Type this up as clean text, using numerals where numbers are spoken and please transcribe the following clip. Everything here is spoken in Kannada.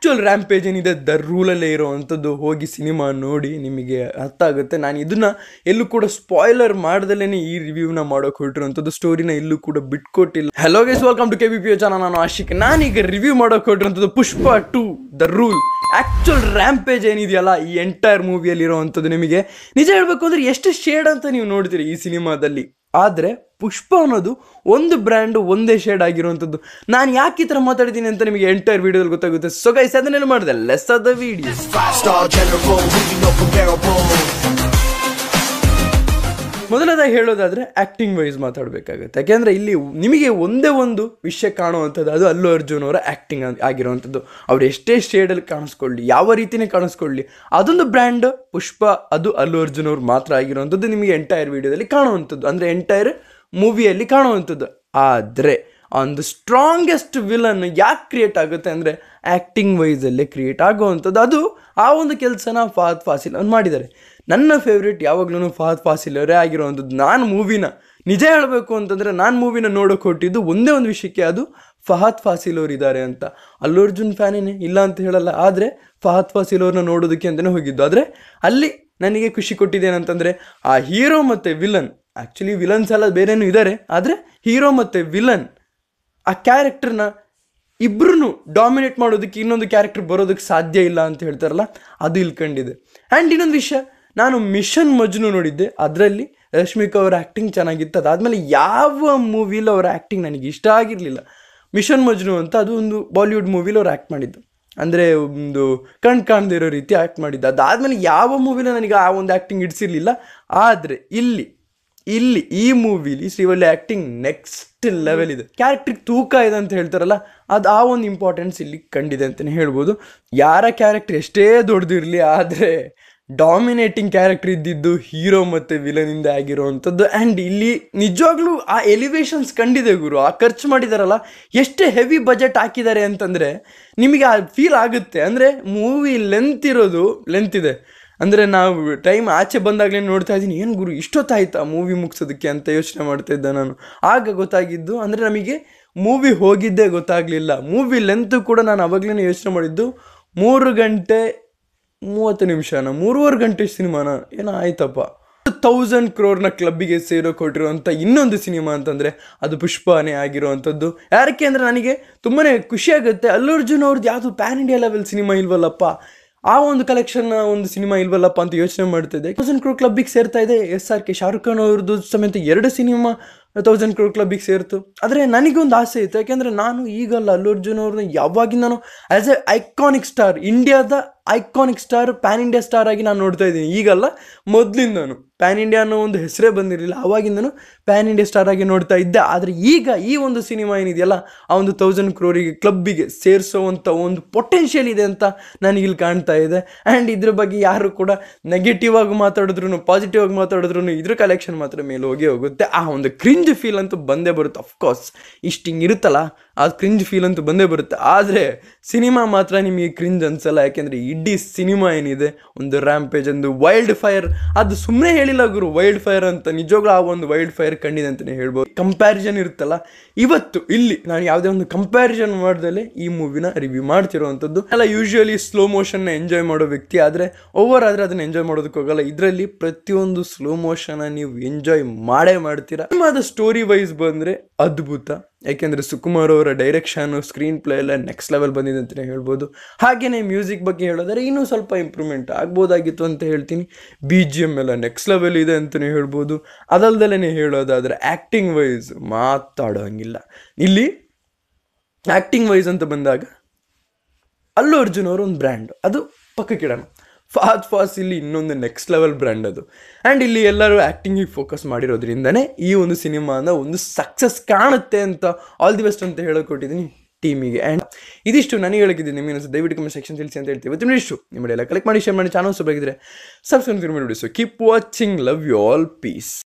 ಆ್ಯಕ್ಚುಯಲ್ ರ್ಯಾಂಪೇಜ್ ಏನಿದೆ ದ ರೂಲಲ್ಲೇ ಇರೋವಂಥದ್ದು ಹೋಗಿ ಸಿನಿಮಾ ನೋಡಿ ನಿಮಗೆ ಅರ್ಥ ಆಗುತ್ತೆ. ನಾನು ಇದನ್ನು ಎಲ್ಲೂ ಕೂಡ ಸ್ಪಾಯ್ಲರ್ ಮಾಡ್ದಲೇ ಈ ರಿವ್ಯೂನ ಮಾಡೋಕೆ ಹೊರಟಿರುವಂಥದ್ದು, ಸ್ಟೋರಿನ ಎಲ್ಲೂ ಕೂಡ ಬಿಟ್ಕೊಟ್ಟಿಲ್ಲ. Hello guys, welcome to KBPO channel. ನಾನು ಆಶಿಕ್. ನಾನೀಗ ರಿವ್ಯೂ ಮಾಡೋಕೆ ಹೊರಟಿರುವಂಥದ್ದು Pushpa 2 the rule. Actual rampage ಏನಿದೆಯಲ್ಲ ಈ ಎಂಟೈರ್ ಮೂವಿಯಲ್ಲಿ ಇರೋವಂಥದ್ದು, ನಿಮಗೆ ನಿಜ ಹೇಳಬೇಕು ಅಂದರೆ ಎಷ್ಟು ಶೇಡ್ ಅಂತ ನೀವು ನೋಡ್ತೀರಿ ಈ ಸಿನಿಮಾದಲ್ಲಿ. ಆದರೆ ಪುಷ್ಪ ಅನ್ನೋದು ಒಂದು ಬ್ರ್ಯಾಂಡು ಒಂದೇ ಶೇಡ್ ಆಗಿರುವಂಥದ್ದು. ನಾನು ಯಾಕೆ ಈ ಥರ ಮಾತಾಡ್ತೀನಿ ಅಂತ ನಿಮಗೆ ಎಂಟೈರ್ ವಿಡಿಯೋದಲ್ಲಿ ಗೊತ್ತಾಗುತ್ತೆ. ಸೊ ಗೈಸ್, ಅದನ್ನೆಲ್ಲ ಮಾಡಿದೆ, ಲೆಟ್ಸ್ ಸ್ಟಾರ್ಟ್ ದ ವಿಡಿಯೋ. ಮೊದಲದಾಗಿ ಹೇಳೋದಾದರೆ ಆ್ಯಕ್ಟಿಂಗ್ ವೈಸ್ ಮಾತಾಡಬೇಕಾಗುತ್ತೆ. ಯಾಕೆಂದರೆ ಇಲ್ಲಿ ನಿಮಗೆ ಒಂದೇ ಒಂದು ವಿಷಯ ಕಾಣುವಂಥದ್ದು, ಅದು ಅಲ್ಲು ಅರ್ಜುನ್ ಅವರ ಆ್ಯಕ್ಟಿಂಗ್ ಆಗಿರುವಂಥದ್ದು. ಅವ್ರು ಎಷ್ಟೇ ಶೇಡಲ್ಲಿ ಕಾಣಿಸ್ಕೊಳ್ಳಿ, ಯಾವ ರೀತಿಯೇ ಕಾಣಿಸ್ಕೊಳ್ಳಿ, ಅದೊಂದು ಬ್ರ್ಯಾಂಡ್ ಪುಷ್ಪ, ಅದು ಅಲ್ಲು ಅರ್ಜುನ್ ಅವ್ರು ಮಾತ್ರ ಆಗಿರುವಂಥದ್ದು ನಿಮಗೆ ಎಂಟೈರ್ ವಿಡಿಯೋದಲ್ಲಿ ಕಾಣುವಂಥದ್ದು, ಅಂದರೆ ಎಂಟೈರ್ ಮೂವಿಯಲ್ಲಿ ಕಾಣುವಂಥದ್ದು. ಆದರೆ ಒಂದು ಸ್ಟ್ರಾಂಗೆಸ್ಟ್ ವಿಲನ್ ಯಾಕೆ ಕ್ರಿಯೇಟ್ ಆಗುತ್ತೆ ಅಂದರೆ ಆ್ಯಕ್ಟಿಂಗ್ ವೈಸಲ್ಲೇ ಕ್ರಿಯೇಟ್ ಆಗುವಂಥದ್ದು. ಅದು ಆ ಒಂದು ಕೆಲಸನ ಫಹದ್ ಫಾಸಿಲ್ ಅವ್ರು ಮಾಡಿದ್ದಾರೆ. ನನ್ನ ಫೇವ್ರೇಟ್ ಯಾವಾಗಲೂ ಫಹದ್ ಫಾಸಿಲ್ ಅವರೇ ಆಗಿರುವಂಥದ್ದು. ನಾನು ಮೂವಿನ ನಿಜ ಹೇಳಬೇಕು ಅಂತಂದರೆ ನಾನು ಮೂವಿನ ನೋಡೋಕೆ ಹೊಟ್ಟಿದ್ದು ಒಂದೇ ಒಂದು ವಿಷಯಕ್ಕೆ, ಅದು ಫಹದ್ ಫಾಸಿಲ್ ಅವರು ಇದ್ದಾರೆ ಅಂತ. ಅಲ್ಲು ಅರ್ಜುನ್ ಫ್ಯಾನೇನೆ ಇಲ್ಲ ಅಂತ ಹೇಳಲ್ಲ, ಆದರೆ ಫಹದ್ ಫಾಸಿಲ್ ಅವ್ರನ್ನ ನೋಡೋದಕ್ಕೆ ಅಂತಲೇ ಹೋಗಿದ್ದು. ಆದರೆ ಅಲ್ಲಿ ನನಗೆ ಖುಷಿ ಕೊಟ್ಟಿದ್ದೇನಂತಂದರೆ ಆ ಹೀರೋ ಮತ್ತು ವಿಲನ್, ಆ್ಯಕ್ಚುಲಿ ವಿಲನ್ಸ್ ಎಲ್ಲ ಬೇರೆನೂ ಇದ್ದಾರೆ, ಆದರೆ ಹೀರೋ ಮತ್ತು ವಿಲನ್ ಆ ಕ್ಯಾರೆಕ್ಟರ್ನ ಇಬ್ಬರೂ ಡಾಮಿನೇಟ್ ಮಾಡೋದಕ್ಕೆ ಇನ್ನೊಂದು ಕ್ಯಾರೆಕ್ಟರ್ ಬರೋದಕ್ಕೆ ಸಾಧ್ಯ ಇಲ್ಲ ಅಂತ ಹೇಳ್ತಾರಲ್ಲ, ಅದು ಇಲ್ಲಿ ಕಂಡಿದೆ. ಆ್ಯಂಡ್ ಇನ್ನೊಂದು ವಿಷಯ, ನಾನು ಮಿಷನ್ ಮಜ್ನು ನೋಡಿದ್ದೆ, ಅದರಲ್ಲಿ ರಶ್ಮಿಕಾ ಅವರ ಆ್ಯಕ್ಟಿಂಗ್ ಚೆನ್ನಾಗಿತ್ತು. ಅದಾದಮೇಲೆ ಯಾವ ಮೂವಿಲಿ ಅವರ ಆ್ಯಕ್ಟಿಂಗ್ ನನಗೆ ಇಷ್ಟ ಆಗಿರಲಿಲ್ಲ. ಮಿಷನ್ ಮಜ್ನು ಅಂತ ಅದು ಒಂದು ಬಾಲಿವುಡ್ ಮೂವಿಲಿ ಅವ್ರು ಆ್ಯಕ್ಟ್ ಮಾಡಿದ್ದು, ಅಂದರೆ ಒಂದು ಕಾಣದೇ ಇರೋ ರೀತಿ ಆ್ಯಕ್ಟ್ ಮಾಡಿದ್ದು. ಅದಾದಮೇಲೆ ಯಾವ ಮೂವಿಲೂ ನನಗೆ ಆ ಒಂದು ಆ್ಯಕ್ಟಿಂಗ್ ಇಡಿಸಿರಲಿಲ್ಲ. ಆದರೆ ಇಲ್ಲಿ ಈ ಮೂವಿಲಿ ಶ್ರೀವಳ್ಳಿ ಆ್ಯಕ್ಟಿಂಗ್ ನೆಕ್ಸ್ಟ್ ಲೆವೆಲ್ ಇದೆ. ಕ್ಯಾರೆಕ್ಟ್ರಿಗೆ ತೂಕ ಇದೆ ಅಂತ ಹೇಳ್ತಾರಲ್ಲ, ಅದು ಆ ಒಂದು ಇಂಪಾರ್ಟೆನ್ಸ್ ಇಲ್ಲಿ ಕಂಡಿದೆ ಅಂತಲೇ ಹೇಳ್ಬೋದು. ಯಾರ ಕ್ಯಾರೆಕ್ಟರ್ ಎಷ್ಟೇ ದೊಡ್ಡದಿರಲಿ, ಆದರೆ ಡಾಮಿನೇಟಿಂಗ್ ಕ್ಯಾರೆಕ್ಟರ್ ಇದ್ದಿದ್ದು ಹೀರೋ ಮತ್ತು ವಿಲನಿಂದ ಆಗಿರೋವಂಥದ್ದು. ಆ್ಯಂಡ್ ಇಲ್ಲಿ ನಿಜವಾಗ್ಲೂ ಆ ಎಲಿವೇಶನ್ಸ್ ಕಂಡಿದೆ ಗುರು. ಆ ಖರ್ಚು ಮಾಡಿದಾರಲ್ಲ, ಎಷ್ಟೇ ಹೆವಿ ಬಜೆಟ್ ಹಾಕಿದ್ದಾರೆ ಅಂತಂದರೆ ನಿಮಗೆ ಆ ಫೀಲ್ ಆಗುತ್ತೆ. ಅಂದರೆ ಮೂವಿ ಲೆಂತ್ ಇದೆ, ಅಂದರೆ ನಾವು ಟೈಮ್ ಆಚೆ ಬಂದಾಗಲೇ ನೋಡ್ತಾ ಇದ್ದೀನಿ, ಏನು ಗುರು ಇಷ್ಟೊತ್ತಾಯ್ತಾ ಮೂವಿ ಮುಗಿಸೋದಕ್ಕೆ ಅಂತ ಯೋಚನೆ ಮಾಡ್ತಾಯಿದ್ದೆ ನಾನು. ಆಗ ಗೊತ್ತಾಗಿದ್ದು, ಅಂದರೆ ನಮಗೆ ಮೂವಿ ಹೋಗಿದ್ದೇ ಗೊತ್ತಾಗಲಿಲ್ಲ. ಮೂವಿ ಲೆಂತು ಕೂಡ ನಾನು ಅವಾಗಲೇ ಯೋಚನೆ ಮಾಡಿದ್ದು 3 ಗಂಟೆ 30 ನಿಮಿಷನ, 3.5 ಗಂಟೆ ಸಿನಿಮಾನ ಏನೋ ಆಯ್ತಪ್ಪ. 1000 crore ಕ್ಲಬ್ಬಿಗೆ ಕೊಟ್ಟಿರುವಂಥ ಇನ್ನೊಂದು ಸಿನಿಮಾ ಅಂತಂದರೆ ಅದು ಪುಷ್ಪನೇ ಆಗಿರುವಂಥದ್ದು. ಯಾರಕ್ಕೆ ಅಂದರೆ ನನಗೆ ತುಂಬಾ ಖುಷಿಯಾಗುತ್ತೆ, ಅಲ್ಲು ಅರ್ಜುನ್ ಅವ್ರದ್ದು ಯಾವುದು ಪ್ಯಾನ್ ಇಂಡಿಯಾ ಲೆವೆಲ್ ಸಿನಿಮಾ ಇಲ್ವಲ್ಲಪ್ಪ, ಆ ಒಂದು ಕಲೆಕ್ಷನ್ ಒಂದು ಸಿನಿಮಾ ಇಲ್ವಲ್ಲಪ್ಪ ಅಂತ ಯೋಚನೆ ಮಾಡ್ತಿದ್ದೆ. 1000 crore ಕ್ಲಬ್ಬಿಗೆ ಸೇರ್ತಾ ಇದೆ. SRK ಶಾರುಖ್ ಖಾನ್ ಅವ್ರದ್ದು ಸಮೇತ 2 ಸಿನಿಮಾ 1000 crore ಕ್ಲಬ್ಬಿಗೆ ಸೇರ್ತು. ಆದರೆ ನನಗೊಂದು ಆಸೆ ಇತ್ತು, ಯಾಕೆಂದರೆ ನಾನು ಈಗಲ್ಲ ಅಲ್ಲು ಅರ್ಜುನ್ ಅವ್ರನ್ನ ಯಾವಾಗಿಂದನೂ ಆ್ಯಸ್ ಎ ಐಕಾನಿಕ್ ಸ್ಟಾರ್, ಇಂಡಿಯಾದ iconic star, PAN India star ಆಗಿ ನಾನು ನೋಡ್ತಾ ಇದ್ದೀನಿ. ಈಗಲ್ಲ, ಮೊದಲಿಂದನು ಪ್ಯಾನ್ ಇಂಡಿಯಾ ಅನ್ನೋ ಒಂದು ಹೆಸರೇ ಬಂದಿರಲಿಲ್ಲ, ಆವಾಗಿಂದನೂ ಪ್ಯಾನ್ ಇಂಡಿಯಾ ಸ್ಟಾರ್ ಆಗಿ ನೋಡ್ತಾ ಇದ್ದೆ. ಆದರೆ ಈಗ ಈ ಒಂದು ಸಿನಿಮಾ ಏನಿದೆಯಲ್ಲ, ಆ ಒಂದು 1000 crore ಕ್ಲಬ್ಬಿಗೆ ಸೇರಿಸೋವಂಥ ಒಂದು ಪೊಟೆನ್ಷಿಯಲ್ ಇದೆ ಅಂತ ನನಗಿಲ್ಲಿ ಕಾಣ್ತಾ ಇದೆ. ಆ್ಯಂಡ್ ಇದ್ರ ಬಗ್ಗೆ ಯಾರು ಕೂಡ ನೆಗೆಟಿವ್ ಆಗಿ ಮಾತಾಡಿದ್ರು, ಪಾಸಿಟಿವ್ ಆಗಿ ಮಾತಾಡಿದ್ರು, ಇದ್ರ ಕಲೆಕ್ಷನ್ ಮಾತ್ರ ಮೇಲೆ ಹೋಗುತ್ತೆ. ಆ ಒಂದು ಕ್ರಿಂಜ್ ಫೀಲ್ ಅಂತೂ ಬಂದೇ ಬರುತ್ತೆ. ಅಫ್ಕೋರ್ಸ್ ಇಷ್ಟು ಹಿಂಗಿರುತ್ತಲ್ಲ, ಆ ಕ್ರಿಂಜ್ ಫೀಲ್ ಅಂತೂ ಬಂದೇ ಬರುತ್ತೆ. ಆದರೆ ಸಿನಿಮಾ ಮಾತ್ರ ನಿಮಗೆ ಕ್ರಿಂಜ್ ಅನ್ಸಲ್ಲ, ಯಾಕೆಂದರೆ ಇಡೀ ಸಿನಿಮಾ ಏನಿದೆ ಒಂದು ರ್ಯಾಂಪೇಜ್, ಒಂದು ವೈಲ್ಡ್ ಫೈರ್, ಅದು ಸುಮ್ಮನೆ ಹೇಳಿಲ್ಲ ಗುರು ವೈಲ್ಡ್ ಫೈರ್ ಅಂತ, ನಿಜವಾಗ್ಲೂ ಆ ಒಂದು ವೈಲ್ಡ್ ಫೈರ್ ಕಂಡಿದೆ ಅಂತಲೇ ಹೇಳ್ಬೋದು. ಕಂಪ್ಯಾರಿಸನ್ ಇರುತ್ತಲ್ಲ, ಇವತ್ತು ಇಲ್ಲಿ ನಾನು ಯಾವುದೇ ಒಂದು ಕಂಪ್ಯಾರಿಸನ್ ಮಾಡ್ದಲೇ ಈ ಮೂವಿನ ರಿವ್ಯೂ ಮಾಡ್ತಿರೋವಂಥದ್ದು. ಎಲ್ಲ ಯೂಶುವಲಿ ಸ್ಲೋ ಮೋಷನ್ನ ಎಂಜಾಯ್ ಮಾಡೋ ವ್ಯಕ್ತಿ, ಆದರೆ ಓವರ್ ಆದರೆ ಅದನ್ನು ಎಂಜಾಯ್ ಮಾಡೋದಕ್ಕೆ ಹೋಗಲ್ಲ. ಇದರಲ್ಲಿ ಪ್ರತಿಯೊಂದು ಸ್ಲೋ ಮೋಷನ್ನ ನೀವು ಎಂಜಾಯ್ ಮಾಡೇ ಮಾಡ್ತೀರಾ. ಸಿನಿಮಾದ ಸ್ಟೋರಿ ವೈಸ್ ಬಂದರೆ ಅದ್ಭುತ, ಯಾಕೆಂದರೆ ಸುಕುಮಾರ್ ಅವರ ಡೈರೆಕ್ಷನು, ಸ್ಕ್ರೀನ್ ಪ್ಲೇ ಎಲ್ಲ ನೆಕ್ಸ್ಟ್ ಲೆವೆಲ್ ಬಂದಿದೆ ಅಂತಲೇ ಹೇಳ್ಬೋದು. ಹಾಗೆಯೇ ಮ್ಯೂಸಿಕ್ ಬಗ್ಗೆ ಹೇಳೋದಾದ್ರೆ ಇನ್ನೂ ಸ್ವಲ್ಪ ಇಂಪ್ರೂವ್ಮೆಂಟ್ ಆಗ್ಬೋದಾಗಿತ್ತು ಅಂತ ಹೇಳ್ತೀನಿ. BGM ಎಲ್ಲ ನೆಕ್ಸ್ಟ್ ಲೆವೆಲ್ ಇದೆ ಅಂತಲೇ ಹೇಳ್ಬೋದು. ಅದಲ್ದಲೇ ಹೇಳೋದಾದರೆ ಆ್ಯಕ್ಟಿಂಗ್ ವೈಸ್ ಮಾತಾಡೋಂಗಿಲ್ಲ. ಇಲ್ಲಿ ಆ್ಯಕ್ಟಿಂಗ್ ವೈಸ್ ಅಂತ ಬಂದಾಗ ಅಲ್ಲು ಅರ್ಜುನ್ ಅವರು ಒಂದು ಬ್ರ್ಯಾಂಡ್, ಅದು ಪಕ್ಕಕ್ಕಿಡೋಣ. ಫಹದ್ ಫಾಸಿಲ್ ಇನ್ನೊಂದು ನೆಕ್ಸ್ಟ್ ಲೆವೆಲ್ ಬ್ರ್ಯಾಂಡ್ ಅದು. ಆ್ಯಂಡ್ ಇಲ್ಲಿ ಎಲ್ಲರೂ ಆ್ಯಕ್ಟಿಂಗಿಗೆ ಫೋಕಸ್ ಮಾಡಿರೋದ್ರಿಂದನೇ ಈ ಒಂದು ಸಿನಿಮಾನ ಒಂದು ಸಕ್ಸಸ್ ಕಾಣುತ್ತೆ ಅಂತ ಆಲ್ ದಿ ಬೆಸ್ಟ್ ಅಂತ ಹೇಳಿಕೊಟ್ಟಿದ್ದೀನಿ ಟೀಮಿಗೆ. ಆ್ಯಂಡ್ ಇದಿಷ್ಟು ನನಗೆ ಹೇಳಿದ್ದೀನಿ. ನಿಮಗೆ ದಯವಿಟ್ಟು ಕಮೆಂಟ್ ಸೆಕ್ಷನ್ ತಿಳಿಸಿ ಅಂತ ಹೇಳ್ತೀವಿ. ಇವತ್ತಿನ ಇಷ್ಟು ನಿಮ್ಮ ಎಲ್ಲ ಕಲೆಕ್ಟ್ ಮಾಡಿ, ಶೇರ್ ಮಾಡಿ, ಚಾನಲ್ ಸಬ್ಸ್ಕ್ರೈಬ್ ಆಗಿದ್ರೆ ಸಬ್ಸ್ಕ್ರೈಬ್ ಮಾಡಿ. So keep watching, love you all, piece.